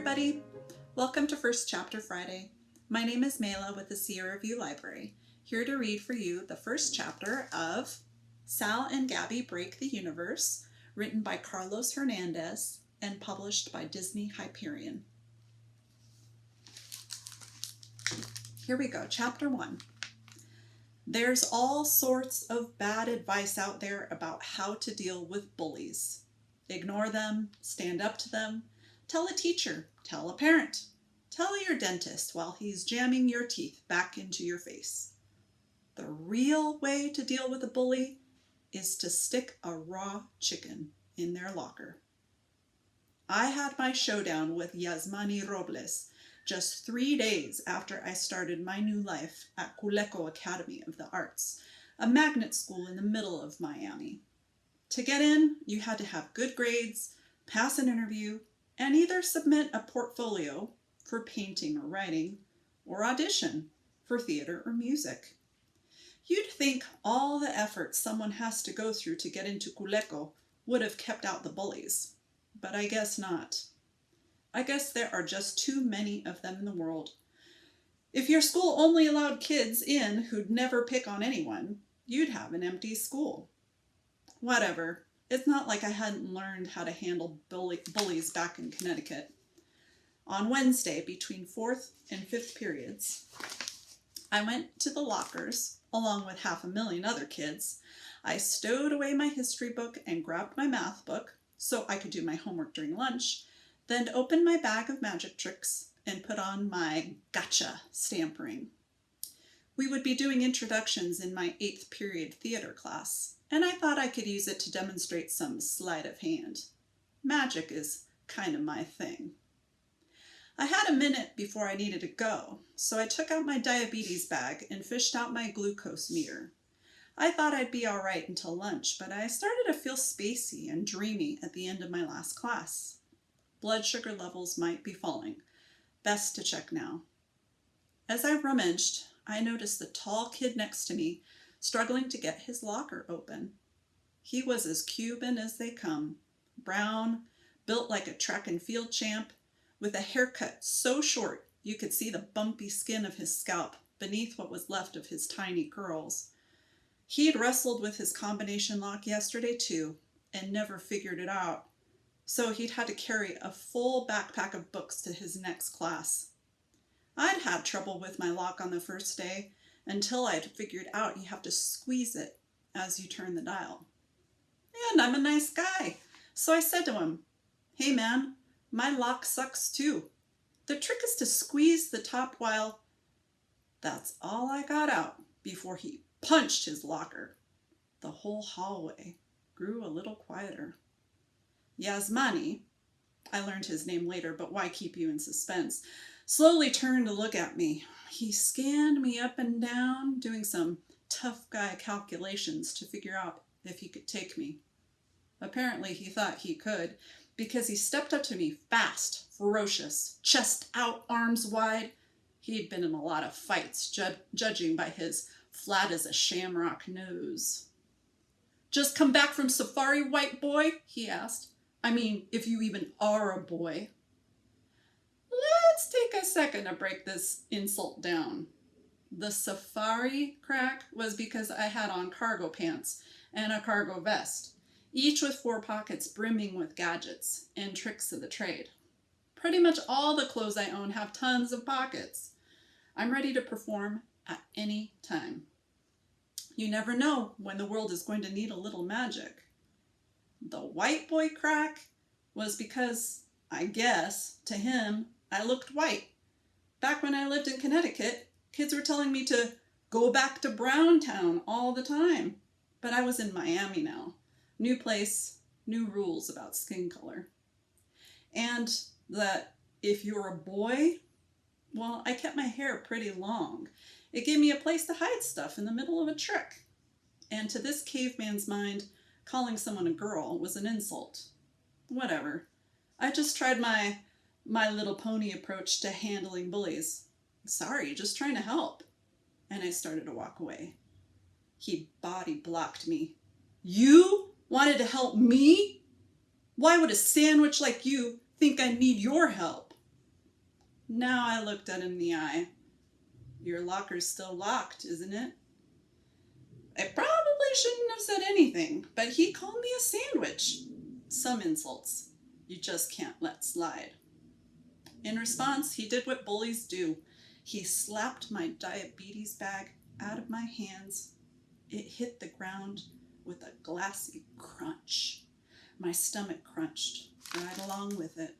everybody! Welcome to First Chapter Friday. My name is Mela with the Sierra View Library, here to read for you the first chapter of Sal and Gabi Break the Universe, written by Carlos Hernandez and published by Disney Hyperion. Here we go, Chapter 1. There's all sorts of bad advice out there about how to deal with bullies. Ignore them, stand up to them, tell a teacher, tell a parent, tell your dentist while he's jamming your teeth back into your face. The real way to deal with a bully is to stick a raw chicken in their locker. I had my showdown with Yasmani Robles just 3 days after I started my new life at Culeco Academy of the Arts, a magnet school in the middle of Miami. To get in, you had to have good grades, pass an interview, and either submit a portfolio for painting or writing, or audition for theater or music. You'd think all the effort someone has to go through to get into Culeco would have kept out the bullies, but I guess not. I guess there are just too many of them in the world. If your school only allowed kids in who'd never pick on anyone, you'd have an empty school. Whatever. It's not like I hadn't learned how to handle bullies back in Connecticut. On Wednesday, between 4th and 5th periods, I went to the lockers, along with 500,000 other kids. I stowed away my history book and grabbed my math book so I could do my homework during lunch, then opened my bag of magic tricks and put on my gotcha stamp ring. We would be doing introductions in my 8th period theater class, and I thought I could use it to demonstrate some sleight of hand. Magic is kind of my thing. I had a minute before I needed to go, so I took out my diabetes bag and fished out my glucose meter. I thought I'd be all right until lunch, but I started to feel spacey and dreamy at the end of my last class. Blood sugar levels might be falling. Best to check now. As I rummaged, I noticed the tall kid next to me struggling to get his locker open. He was as Cuban as they come, brown, built like a track and field champ, with a haircut so short you could see the bumpy skin of his scalp beneath what was left of his tiny curls. He'd wrestled with his combination lock yesterday too, and never figured it out, so he'd had to carry a full backpack of books to his next class. I'd had trouble with my lock on the first day, until I'd figured out you have to squeeze it as you turn the dial. And I'm a nice guy, so I said to him, "Hey man, my lock sucks too. The trick is to squeeze the top while..." That's all I got out before he punched his locker. The whole hallway grew a little quieter. Yasmani, I learned his name later, but why keep you in suspense, slowly turned to look at me. He scanned me up and down, doing some tough guy calculations to figure out if he could take me. Apparently he thought he could, because he stepped up to me fast, ferocious, chest out, arms wide. He'd been in a lot of fights, judging by his flat as a shamrock nose. "Just come back from safari, white boy?" he asked. "I mean, if you even are a boy." Let's take a second to break this insult down. The safari crack was because I had on cargo pants and a cargo vest, each with 4 pockets brimming with gadgets and tricks of the trade. Pretty much all the clothes I own have tons of pockets. I'm ready to perform at any time. You never know when the world is going to need a little magic. The white boy crack was because, I guess, to him, I looked white. Back when I lived in Connecticut, kids were telling me to go back to Browntown all the time. But I was in Miami now. New place, new rules about skin color. And that if you're a boy, well, I kept my hair pretty long. It gave me a place to hide stuff in the middle of a trick. And to this caveman's mind, calling someone a girl was an insult. Whatever. I just tried my Little Pony approach to handling bullies. "Sorry, just trying to help." And I started to walk away. He body blocked me. "You wanted to help me? Why would a sandwich like you think I need your help?" Now I looked at him in the eye. Your locker's still locked, isn't it? I probably shouldn't have said anything, but he called me a sandwich. Some insults you just can't let slide. In response, he did what bullies do. He slapped my diabetes bag out of my hands. It hit the ground with a glassy crunch. My stomach crunched right along with it.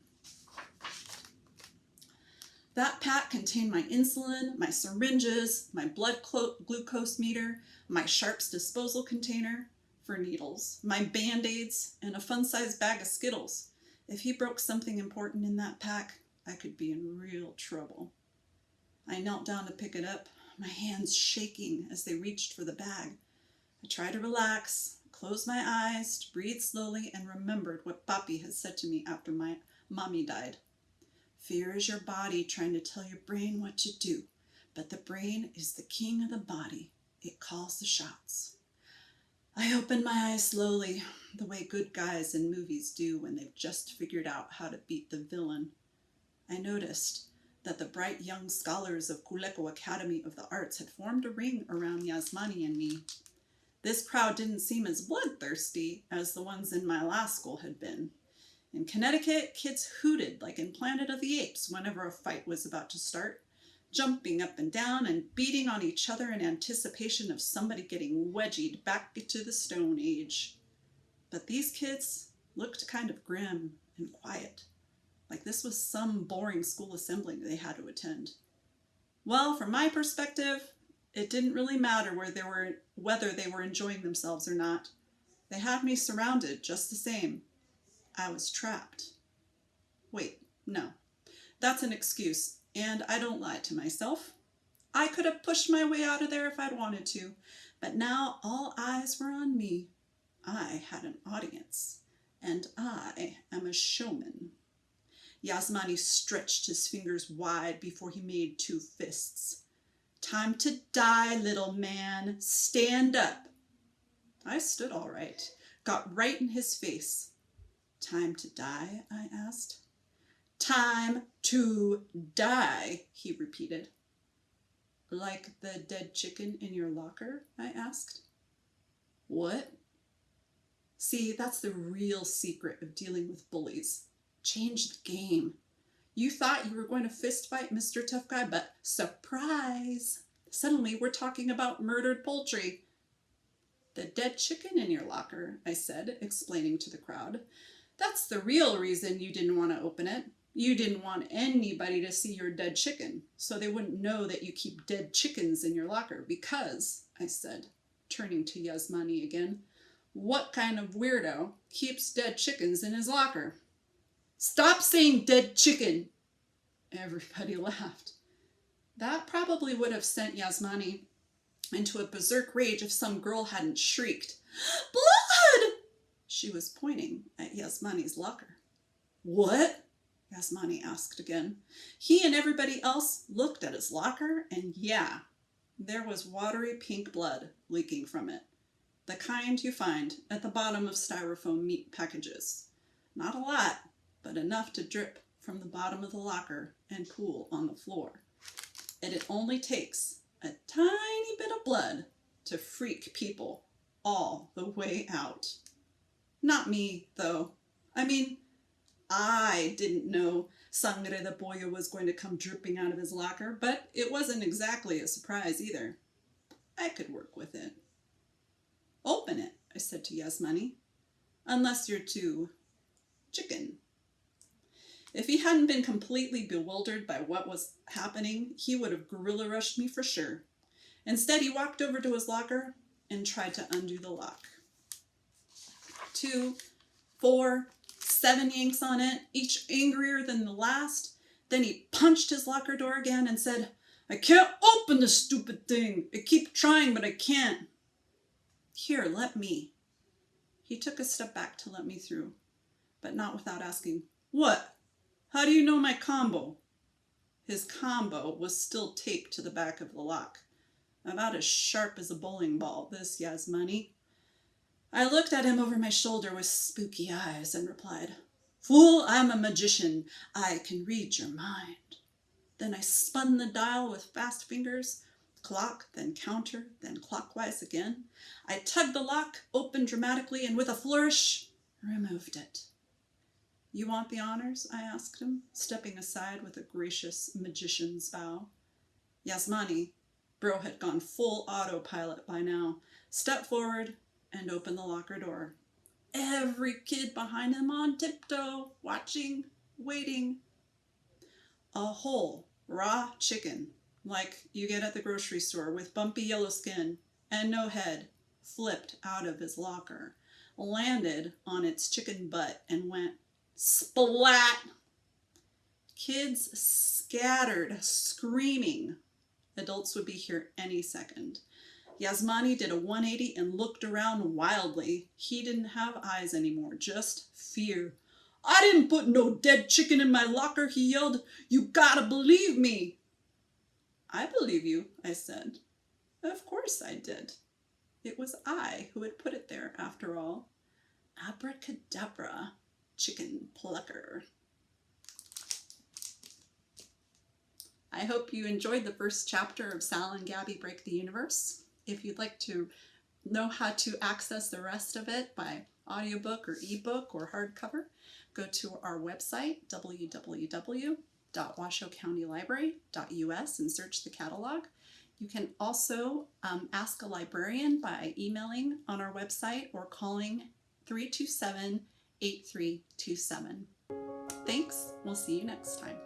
That pack contained my insulin, my syringes, my blood glucose meter, my Sharps disposal container for needles, my Band-Aids, and a fun-sized bag of Skittles. If he broke something important in that pack, I could be in real trouble. I knelt down to pick it up, my hands shaking as they reached for the bag. I tried to relax, closed my eyes, breathed slowly, and remembered what Papi had said to me after my mommy died. Fear is your body trying to tell your brain what to do, but the brain is the king of the body. It calls the shots. I opened my eyes slowly, the way good guys in movies do when they've just figured out how to beat the villain. I noticed that the bright young scholars of Kuleko Academy of the Arts had formed a ring around Yasmani and me. This crowd didn't seem as bloodthirsty as the ones in my last school had been. In Connecticut, kids hooted like in Planet of the Apes whenever a fight was about to start, jumping up and down and beating on each other in anticipation of somebody getting wedgied back into the Stone Age. But these kids looked kind of grim and quiet, like this was some boring school assembly they had to attend. Well, from my perspective, it didn't really matter whether they were enjoying themselves or not. They had me surrounded just the same. I was trapped. Wait, no. That's an excuse, and I don't lie to myself. I could have pushed my way out of there if I'd wanted to, but now all eyes were on me. I had an audience, and I am a showman. Yasmani stretched his fingers wide before he made two fists. Time to die, little man. Stand up. I stood all right, got right in his face. Time to die? I asked. Time to die, he repeated. Like the dead chicken in your locker? I asked. What? See, that's the real secret of dealing with bullies. Change the game. You thought you were going to fist fight Mr. Tough Guy, but surprise! Suddenly we're talking about murdered poultry. The dead chicken in your locker, I said, explaining to the crowd. That's the real reason you didn't want to open it. You didn't want anybody to see your dead chicken, so they wouldn't know that you keep dead chickens in your locker because, I said, turning to Yasmani again, what kind of weirdo keeps dead chickens in his locker? Stop saying dead chicken! Everybody laughed. That probably would have sent Yasmani into a berserk rage if some girl hadn't shrieked, Blood! She was pointing at Yasmani's locker. What? Yasmani asked again. He and everybody else looked at his locker, and yeah, there was watery pink blood leaking from it. The kind you find at the bottom of styrofoam meat packages. Not a lot, but enough to drip from the bottom of the locker and pool on the floor. And it only takes a tiny bit of blood to freak people all the way out. Not me, though. I mean, I didn't know Sangre de Pollo was going to come dripping out of his locker, but it wasn't exactly a surprise either. I could work with it. Open it, I said to Yasmani, unless you're too chicken. If he hadn't been completely bewildered by what was happening, he would have gorilla rushed me for sure. Instead, he walked over to his locker and tried to undo the lock. 2, 4, 7 yanks on it, each angrier than the last. Then he punched his locker door again and said, I can't open this stupid thing. I keep trying, but I can't. Here, let me. He took a step back to let me through, but not without asking, What? How do you know my combo? His combo was still taped to the back of the lock. About as sharp as a bowling ball, this Yasmani. I looked at him over my shoulder with spooky eyes and replied, Fool, I'm a magician. I can read your mind. Then I spun the dial with fast fingers. Clock, then counter, then clockwise again. I tugged the lock, opened dramatically, and with a flourish, removed it. You want the honors? I asked him, stepping aside with a gracious magician's bow. Yasmani, Bro had gone full autopilot by now, stepped forward and opened the locker door. Every kid behind him on tiptoe, watching, waiting. A whole raw chicken, like you get at the grocery store, with bumpy yellow skin and no head, flipped out of his locker, landed on its chicken butt, and went splat. Kids scattered, screaming. Adults would be here any second. Yasmani did a 180 and looked around wildly. He didn't have eyes anymore, just fear. I didn't put no dead chicken in my locker, he yelled. You gotta believe me. I believe you, I said. Of course I did. It was I who had put it there, after all. Abracadabra, chicken plucker. I hope you enjoyed the first chapter of Sal and Gabi Break the Universe. If you'd like to know how to access the rest of it by audiobook or ebook or hardcover, go to our website, www.washocountilibrary.us, and search the catalog. You can also ask a librarian by emailing on our website or calling 327-8327. Thanks. We'll see you next time.